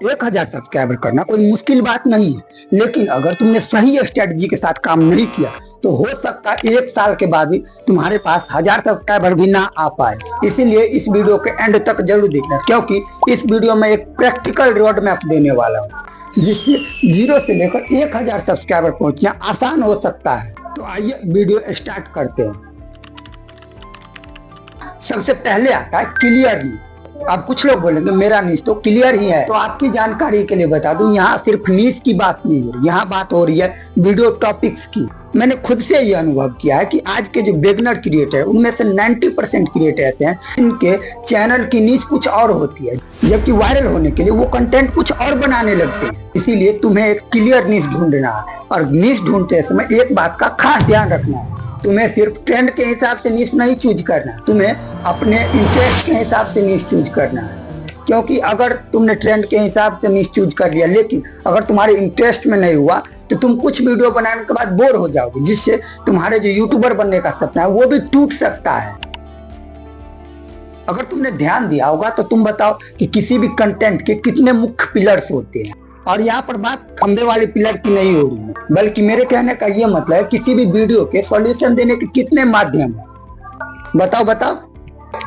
1000 subscriber करना कोई मुश्किल बात नहीं है, लेकिन अगर तुमने सही स्ट्रेटजी के साथ काम नहीं किया तो हो सकता है 1 साल के बाद भी तुम्हारे पास 1000 सब्सक्राइबर भी ना आ पाए। इसीलिए इस वीडियो के एंड तक जरूर देखना, क्योंकि इस वीडियो में एक प्रैक्टिकल रोड मैप देने वाला हूँ जिससे 0 से लेकर 1000 सब्सक्राइबर पहुंचना आसान हो सकता है। तो आइए वीडियो स्टार्ट करते हैं। सबसे पहले आता है क्लियर नीश। अब कुछ लोग बोलेंगे मेरा नीश तो क्लियर ही है, तो आपकी जानकारी के लिए बता दूं, यहाँ सिर्फ नीश की बात नहीं हो रही, यहाँ बात हो रही है वीडियो टॉपिक्स की। मैंने खुद से ये अनुभव किया है कि आज के जो बिगिनर क्रिएटर है उनमें से 90% क्रिएटर ऐसे हैं इनके चैनल की नीश कुछ और होती है, जबकि वायरल होने के लिए वो कंटेंट कुछ और बनाने लगते हैं। इसीलिए तुम्हें एक क्लियर नीश ढूंढना है, और नीश ढूंढते समय एक बात का खास ध्यान रखना है, तुम्हें सिर्फ ट्रेंड के हिसाब से नीश नहीं चूज करना, तुम्हें अपने इंटरेस्ट के हिसाब से नीश चूज करना है। क्योंकि अगर तुमने ट्रेंड के हिसाब से नीश चूज कर लिया लेकिन अगर तुम्हारे इंटरेस्ट में नहीं हुआ तो तुम कुछ वीडियो बनाने के बाद बोर हो जाओगे, जिससे तुम्हारे जो यूट्यूबर बनने का सपना है वो भी टूट सकता है। अगर तुमने ध्यान दिया होगा तो तुम बताओ कि किसी भी कंटेंट के कितने मुख्य पिलर्स होते हैं। और यहाँ पर बात खंबे वाले पिलर की नहीं हो रही है, बल्कि मेरे कहने का ये मतलब है किसी भी वीडियो के सॉल्यूशन देने के कितने माध्यम है। बताओ।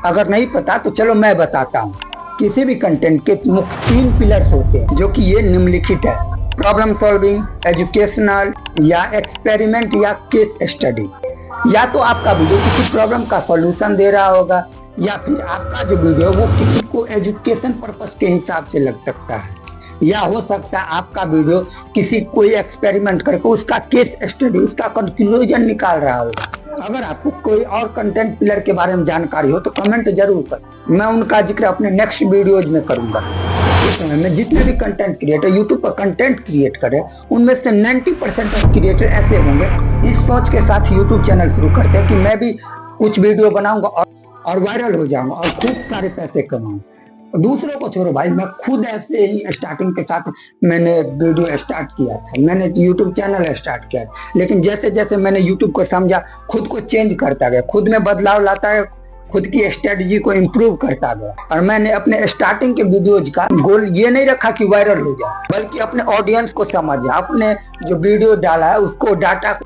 अगर नहीं पता तो चलो मैं बताता हूँ। किसी भी कंटेंट के मुख्य 3 पिलर्स होते हैं, जो कि ये निम्नलिखित है: प्रॉब्लम सॉल्विंग, एजुकेशनल या एक्सपेरिमेंट या केस स्टडी। या तो आपका वीडियो किसी प्रॉब्लम का सॉल्यूशन दे रहा होगा, या फिर आपका जो वीडियो वो किसी को एजुकेशन पर्पस के हिसाब से लग सकता है, या हो सकता है आपका वीडियो किसी कोई एक्सपेरिमेंट करके उसका केस स्टडी, उसका कंक्लूजन निकाल रहा होगा। अगर आपको कोई और कंटेंट पिलर के बारे में जानकारी हो तो कमेंट जरूर कर, मैं उनका जिक्र अपने नेक्स्ट वीडियोज में करूंगा। इस समय में जितने भी कंटेंट क्रिएटर यूट्यूब पर कंटेंट क्रिएट करे उनमें से 90% ऑफ क्रिएटर ऐसे होंगे इस सोच के साथ यूट्यूब चैनल शुरू करते हैं कि मैं भी कुछ वीडियो बनाऊंगा और वायरल हो जाऊंगा और खूब सारे पैसे कमाऊंगा। दूसरों को छोड़ो भाई, मैं खुद ऐसे ही स्टार्टिंग के साथ मैंने वीडियो स्टार्ट किया था, मैंने यूट्यूब चैनल स्टार्ट किया, लेकिन जैसे जैसे मैंने यूट्यूब को समझा खुद को चेंज करता गया, खुद में बदलाव लाता है, खुद की स्ट्रेटजी को इम्प्रूव करता गया। और मैंने अपने स्टार्टिंग के वीडियोज का गोल ये नहीं रखा कि वायरल हो जाए, बल्कि अपने ऑडियंस को समझा, अपने जो वीडियो डाला है उसको डाटा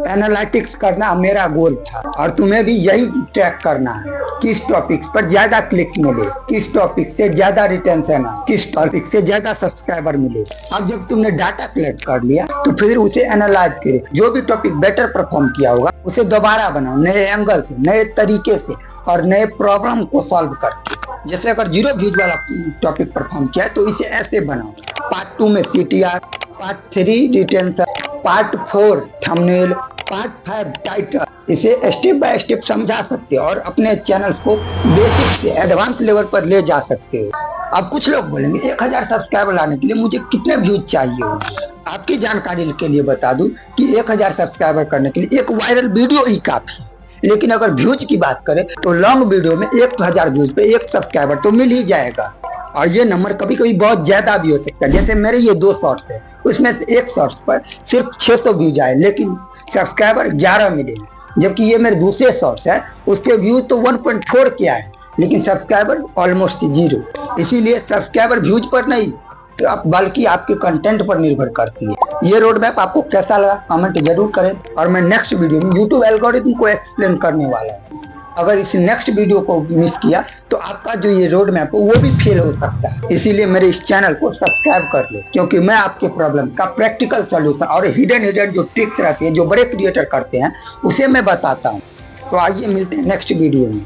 एनालिटिक्स करना मेरा गोल था। और तुम्हें भी यही ट्रैक करना है, किस टॉपिक्स पर ज्यादा क्लिक्स मिले, किस टॉपिक से ज्यादा रिटेंशन आए, किस टॉपिक से ज्यादा सब्सक्राइबर मिले। अब जब तुमने डाटा कलेक्ट कर लिया तो फिर उसे एनालाइज करे, जो भी टॉपिक बेटर परफॉर्म किया होगा उसे दोबारा बनाओ, नए एंगल से, नए तरीके से और नए प्रॉब्लम को सॉल्व करके। जैसे अगर 0 व्यूज वाला टॉपिक परफॉर्म किया है तो इसे ऐसे बनाओ: पार्ट 2 में CTR, part 3 retention, part 4 thumbnail, part 5 title. इसे स्टेप बाय स्टेप समझा सकते हो और अपने चैनल्स को बेसिक से एडवांस लेवल पर ले जा सकते हो। अब कुछ लोग बोलेंगे 1000 सब्सक्राइबर लाने के लिए मुझे कितने व्यूज चाहिए होंगे। आपकी जानकारी के लिए बता दूं कि 1000 सब्सक्राइबर करने के लिए एक वायरल वीडियो ही काफी है। लेकिन अगर व्यूज की बात करें तो लॉन्ग वीडियो में 1000 व्यूज पे 1 सब्सक्राइबर तो मिल ही जाएगा। और ये नंबर कभी कभी बहुत ज्यादा भी हो सकता है। जैसे मेरे ये 2 शॉर्ट्स है, उसमें से एक शॉर्ट्स पर सिर्फ 600 व्यूज आए लेकिन सब्सक्राइबर 11 मिले, जबकि ये मेरे दूसरे शॉर्ट्स है उस पर व्यूज तो 1.4 किया है लेकिन सब्सक्राइबर ऑलमोस्ट 0। इसीलिए सब्सक्राइबर व्यूज पर नहीं बल्कि आपके कंटेंट पर निर्भर करती है। ये रोड मैप आपको कैसा लगा कमेंट जरूर करें, और मैं नेक्स्ट वीडियो में यूट्यूब एल्गोरिथम को एक्सप्लेन करने वाला हूँ। अगर इस नेक्स्ट वीडियो को मिस किया तो आपका जो ये रोड मैप है वो भी फेल हो सकता है। इसीलिए मेरे इस चैनल को सब्सक्राइब कर लो, क्योंकि मैं आपके प्रॉब्लम का प्रैक्टिकल सॉल्यूशन और हिडन जो ट्रिक्स रहती है जो बड़े क्रिएटर करते हैं उसे मैं बताता हूँ। तो आइए मिलते हैं नेक्स्ट वीडियो में।